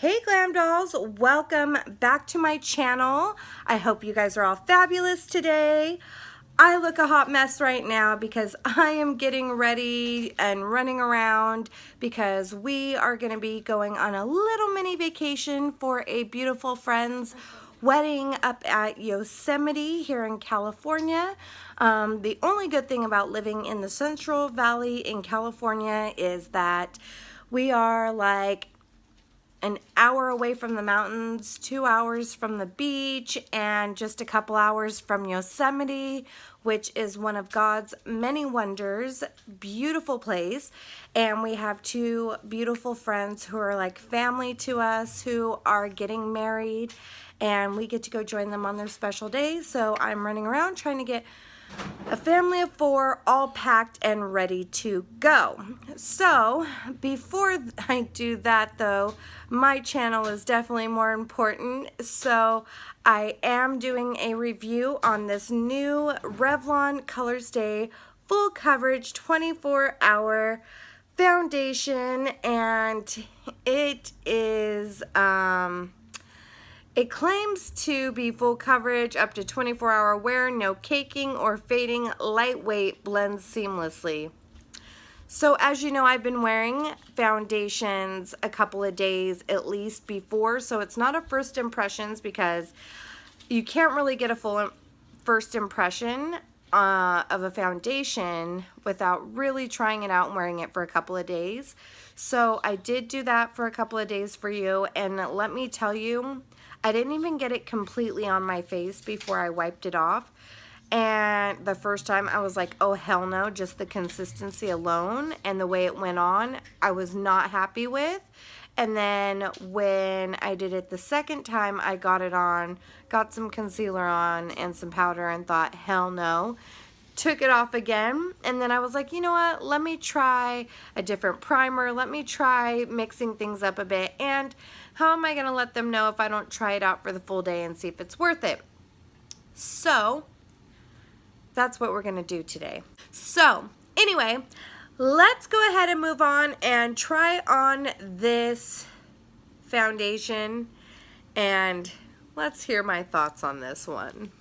Hey Glam Dolls, welcome back to my channel. I hope you guys are all fabulous today. I look a hot mess right now because I am getting ready and running around because we are going to be going on a little mini vacation for a beautiful friend's wedding up at Yosemite here in California. The only good thing about living in the Central Valley in California is that we are like an hour away from the mountains, 2 hours from the beach, and just a couple hours from Yosemite, which is one of God's many wonders. Beautiful place. And we have two beautiful friends who are like family to us who are getting married, and we get to go join them on their special day. So I'm running around trying to get a family of 4 all packed and ready to go. So before I do that though, my channel is definitely more important. So I am doing a review on this new Revlon Colorstay full coverage 24-hour foundation, and it is it claims to be full coverage, up to 24-hour wear, no caking or fading, lightweight, blends seamlessly. So as you know, I've been wearing foundations a couple of days at least before, so it's not a first impressions because you can't really get a full first impression of a foundation without really trying it out and wearing it for a couple of days. So I did do that for a couple of days for you, and let me tell you, I didn't even get it completely on my face before I wiped it off. And the first time I was like, oh hell no, just the consistency alone and the way it went on, I was not happy with. And then when I did it the second time, I got it on, got some concealer on and some powder and thought, hell no. Took it off again, and then I was like, you know what, let me try a different primer, let me try mixing things up a bit, and how am I going to let them know if I don't try it out for the full day and see if it's worth it? So that's what we're going to do today. So anyway, let's go ahead and move on and try on this foundation, and let's hear my thoughts on this one.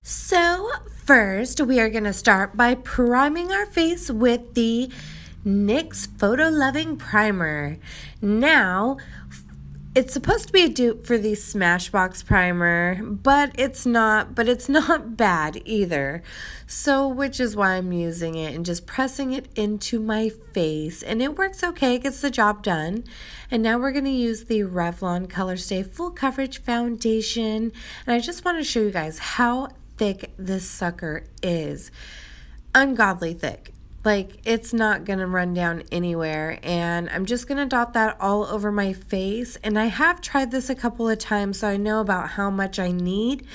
So first, we are going to start by priming our face with the NYX Photo Loving Primer. Now, it's supposed to be a dupe for the Smashbox primer, but it's not bad either. So, which is why I'm using it and just pressing it into my face, and it works okay, it gets the job done. And now we're going to use the Revlon Colorstay Full Coverage Foundation, and I just want to show you guys how thick this sucker is. Ungodly thick. Like, it's not gonna run down anywhere, and I'm just gonna dot that all over my face. And I have tried this a couple of times, so I know about how much I need.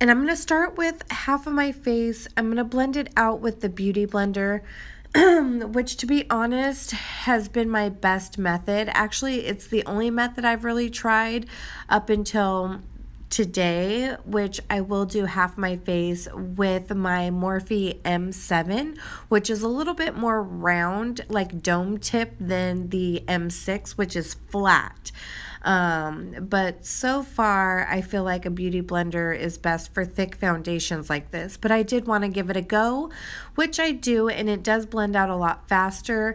And I'm gonna start with half of my face. I'm gonna blend it out with the Beauty Blender, which, to be honest, has been my best method. Actually, it's the only method I've really tried up until today, which I will do half my face with my Morphe M7, which is a little bit more round, like dome tip, than the M6, which is flat. But so far, I feel like a Beauty Blender is best for thick foundations like this. But I did want to give it a go, which I do, and it does blend out a lot faster.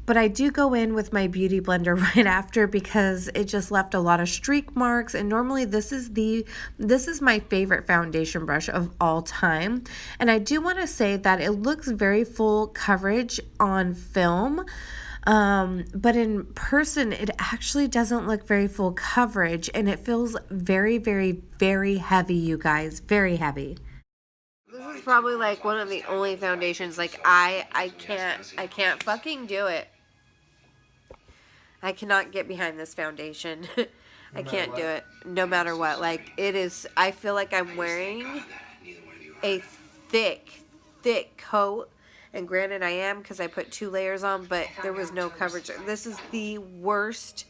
But I do go in with my Beauty Blender right after because it just left a lot of streak marks. And normally this is my favorite foundation brush of all time. And I do want to say that it looks very full coverage on film. But in person, it actually doesn't look very full coverage, and it feels very, very, very heavy, you guys, very heavy. This is probably like one of the only foundations, like I can't fucking do it. I cannot get behind this foundation. I can't do it no matter what. Like, it is, I feel like I'm wearing a thick coat. And granted, I am because I put 2 layers on, but there was no coverage. This is the worst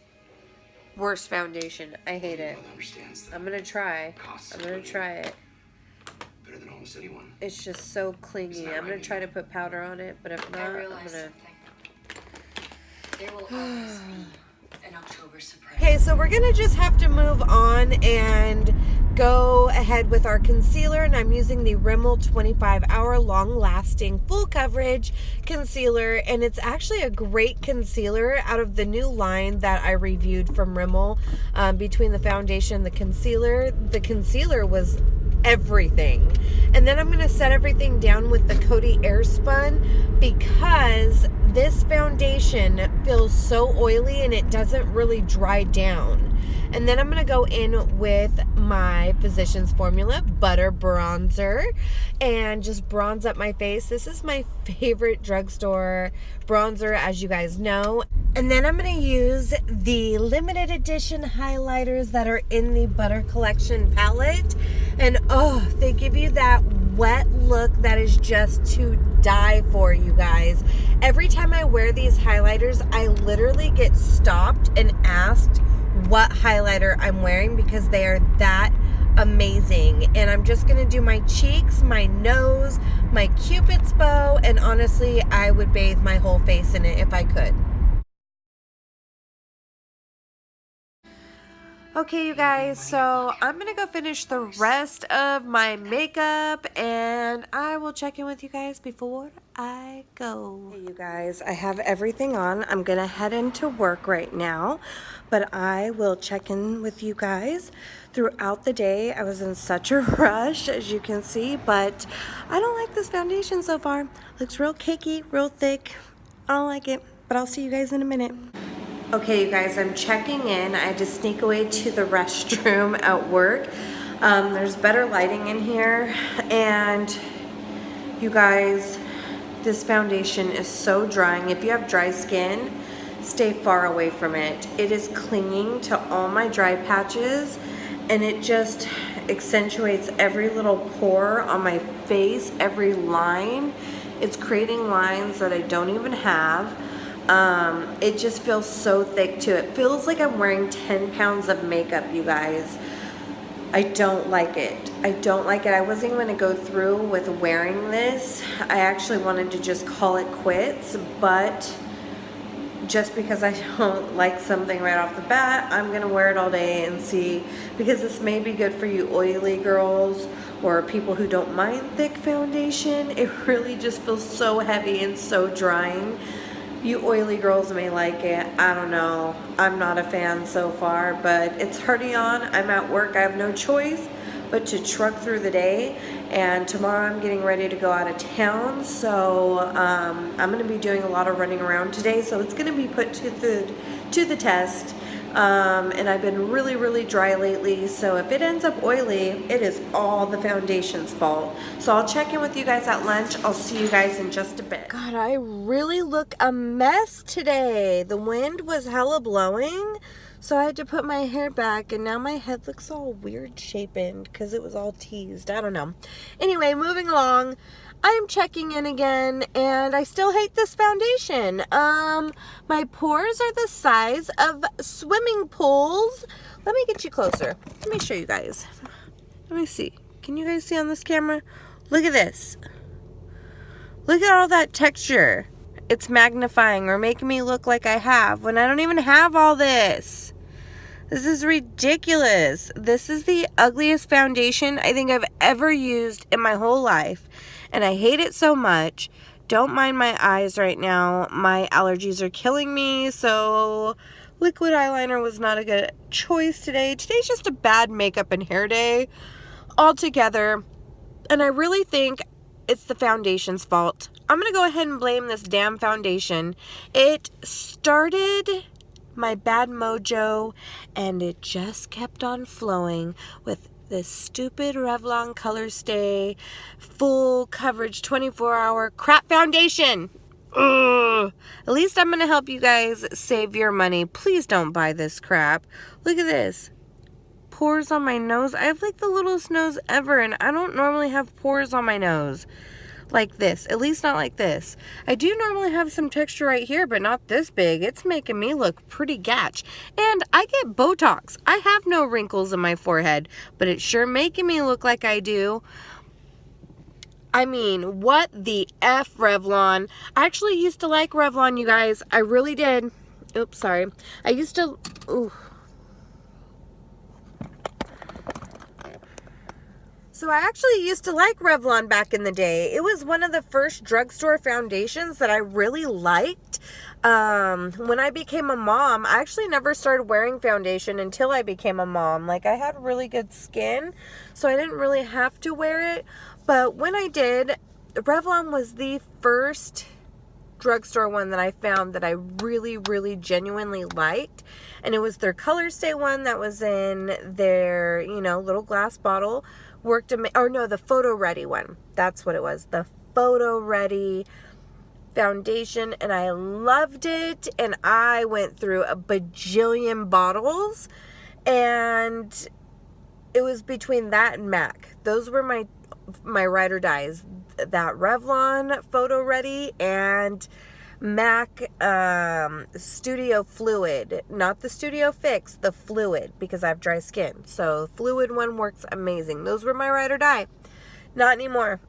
foundation. I hate it. I'm going to try. I'm going to try it. It's just so clingy. I'm going to try to put powder on it, but if not, I'm going to... There will always be an October surprise. Okay, so we're gonna just have to move on and go ahead with our concealer, and I'm using the Rimmel 25-hour long-lasting full coverage concealer, and it's actually a great concealer out of the new line that I reviewed from Rimmel. Between the foundation and the concealer was everything. And then I'm going to set everything down with the Coty Airspun, because this foundation feels so oily and it doesn't really dry down. And then I'm going to go in with my Physicians Formula Butter Bronzer and just bronze up my face. This is my favorite drugstore bronzer, as you guys know. And then I'm going to use the limited edition highlighters that are in the Butter Collection palette. And oh, they give you that wet look that is just to die for, you guys. Every time I wear these highlighters, I literally get stopped and asked what highlighter I'm wearing, because they are that amazing. And I'm just gonna do my cheeks, my nose, my Cupid's bow, and honestly, I would bathe my whole face in it if I could. Okay, you guys, so I'm gonna go finish the rest of my makeup, and I will check in with you guys before I go. Hey, you guys, I have everything on. I'm gonna head into work right now, but I will check in with you guys throughout the day. I was in such a rush, as you can see, but I don't like this foundation so far. Looks real cakey, real thick. I don't like it, but I'll see you guys in a minute. Okay, you guys, I'm checking in. I had to sneak away to the restroom at work. There's better lighting in here, and you guys, this foundation is so drying. If you have dry skin, stay far away from it. It is clinging to all my dry patches, and it just accentuates every little pore on my face, every line. It's creating lines that I don't even have. It just feels so thick too. It feels like I'm wearing 10 pounds of makeup, you guys. I don't like it. I don't like it. I wasn't even going to go through with wearing this. I actually wanted to just call it quits, but just because I don't like something right off the bat, I'm going to wear it all day and see, because this may be good for you oily girls or people who don't mind thick foundation. It really just feels so heavy and so drying. You oily girls may like it. I don't know. I'm not a fan so far, but it's already on. I'm at work. I have no choice but to truck through the day. And tomorrow I'm getting ready to go out of town. So I'm going to be doing a lot of running around today. So it's going to be put to the test. And I've been really, really dry lately. So if it ends up oily, it is all the foundation's fault. So I'll check in with you guys at lunch. I'll see you guys in just a bit. God, I really look a mess today. The wind was hella blowing, so I had to put my hair back, and now my head looks all weird shapen because it was all teased. I don't know. Anyway, moving along. I am checking in again, and I still hate this foundation. My pores are the size of swimming pools. Let me get you closer. Let me show you guys. Let me see. Can you guys see on this camera? Look at this. Look at all that texture. It's magnifying or making me look like I have when I don't even have all this. This is ridiculous. This is the ugliest foundation I think I've ever used in my whole life. And I hate it so much. Don't mind my eyes right now. My allergies are killing me. So liquid eyeliner was not a good choice today. Today's just a bad makeup and hair day altogether. And I really think it's the foundation's fault. I'm going to go ahead and blame this damn foundation. It started my bad mojo, and it just kept on flowing with this stupid Revlon Colorstay full coverage 24-hour crap foundation. Ugh. At least I'm going to help you guys save your money. Please don't buy this crap. Look at this. Pores on my nose. I have like the littlest nose ever, and I don't normally have pores on my nose like this. At least not like this. I do normally have some texture right here, but not this big. It's making me look pretty gatch. And I get Botox. I have no wrinkles in my forehead, but it's sure making me look like I do. I mean, what the F, Revlon? I actually used to like Revlon, you guys. I really did. Oops, sorry. I used to, ooh. So I actually used to like Revlon back in the day. It was one of the first drugstore foundations that I really liked. When I became a mom, I actually never started wearing foundation until I became a mom. Like, I had really good skin, so I didn't really have to wear it. But when I did, Revlon was the first drugstore one that I found that I really, really genuinely liked. And it was their Colorstay one that was in their, you know, little glass bottle. The Photo Ready one. That's what it was. The Photo Ready foundation. And I loved it. And I went through a bajillion bottles. And it was between that and MAC. Those were my ride or dies. That Revlon Photo Ready and MAC Studio Fluid. Not the Studio Fix, the Fluid, because I have dry skin. So Fluid one works amazing. Those were my ride or die. Not anymore.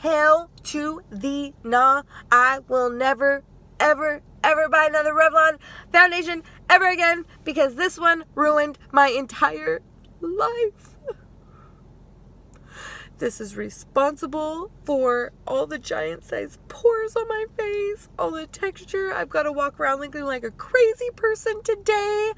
Hell to the nah. I will never, ever, ever buy another Revlon foundation ever again, because this one ruined my entire life. This is responsible for all the giant sized pores on my face, all the texture. I've got to walk around looking like a crazy person today.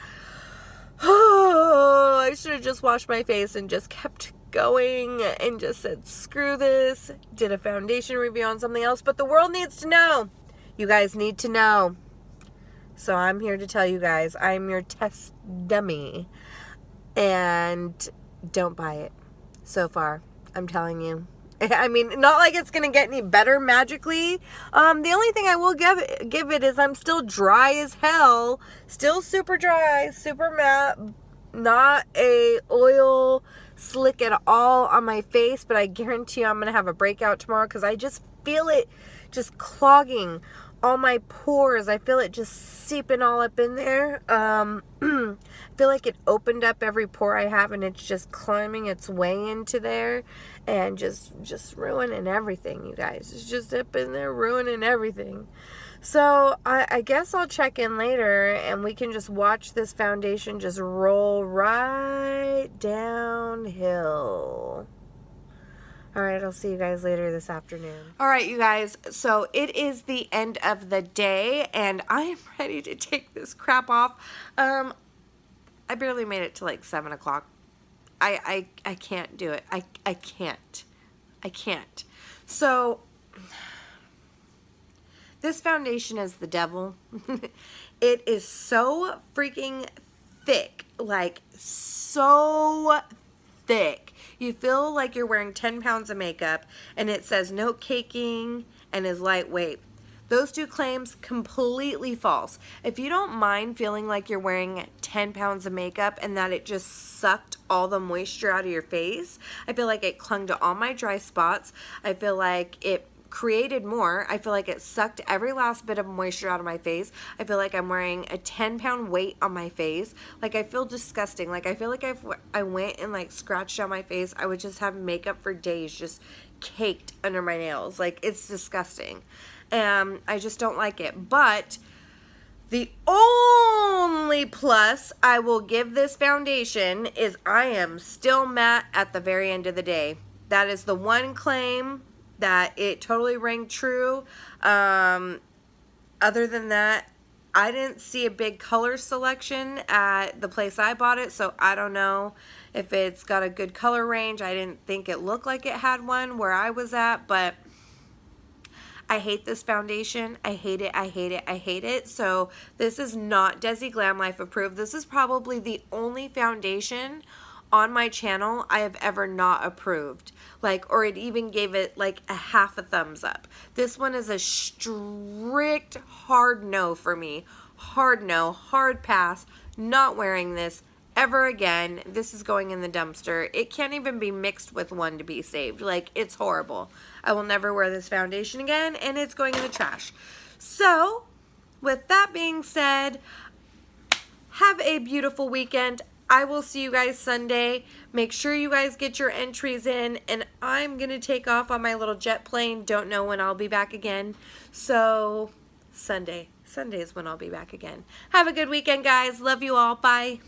Oh, I should have just washed my face and just kept going and just said, screw this. Did a foundation review on something else, but the world needs to know. You guys need to know. So I'm here to tell you guys, I'm your test dummy. And don't buy it. So far, I'm telling you. I mean, not like it's going to get any better magically. The only thing I will give it is I'm still dry as hell. Still super dry, super matte. Not a oil slick at all on my face, but I guarantee you I'm going to have a breakout tomorrow because I just feel it just clogging all my pores. I feel it just seeping all up in there. I feel like it opened up every pore I have and it's just climbing its way into there and just ruining everything, you guys. It's just up in there ruining everything. So I guess I'll check in later and we can just watch this foundation just roll right downhill. All right, I'll see you guys later this afternoon. All right, you guys, so it is the end of the day, and I am ready to take this crap off. I barely made it to like 7 o'clock. I can't do it. I can't. So, this foundation is the devil. It is so freaking thick, like so thick. You feel like you're wearing 10 pounds of makeup, and it says no caking and is lightweight. Those two claims, completely false. If you don't mind feeling like you're wearing 10 pounds of makeup and that it just sucked all the moisture out of your face, I feel like it clung to all my dry spots. I feel like it created more. I feel like it sucked every last bit of moisture out of my face. I feel like I'm wearing a 10-pound weight on my face. Like, I feel disgusting. Like, I feel like if I went and like scratched out my face, I would just have makeup for days just caked under my nails. Like, it's disgusting. I just don't like it. But the only plus I will give this foundation is I am still matte at the very end of the day. That is the one claim that it totally rang true. Other than that, I didn't see a big color selection at the place I bought it, so I don't know if it's got a good color range. I didn't think it looked like it had one where I was at, but I hate this foundation. I hate it. I hate it. I hate it. So this is not Desi Glam Life approved. This is probably the only foundation on my channel I have ever not approved. Like, or it even gave it like a half a thumbs up. This one is a strict hard no for me. Hard no, hard pass, not wearing this ever again. This is going in the dumpster. It can't even be mixed with one to be saved. Like, it's horrible. I will never wear this foundation again, and it's going in the trash. So, with that being said, have a beautiful weekend. I will see you guys Sunday. Make sure you guys get your entries in, and I'm going to take off on my little jet plane. Don't know when I'll be back again. So, Sunday. Sunday is when I'll be back again. Have a good weekend, guys. Love you all. Bye.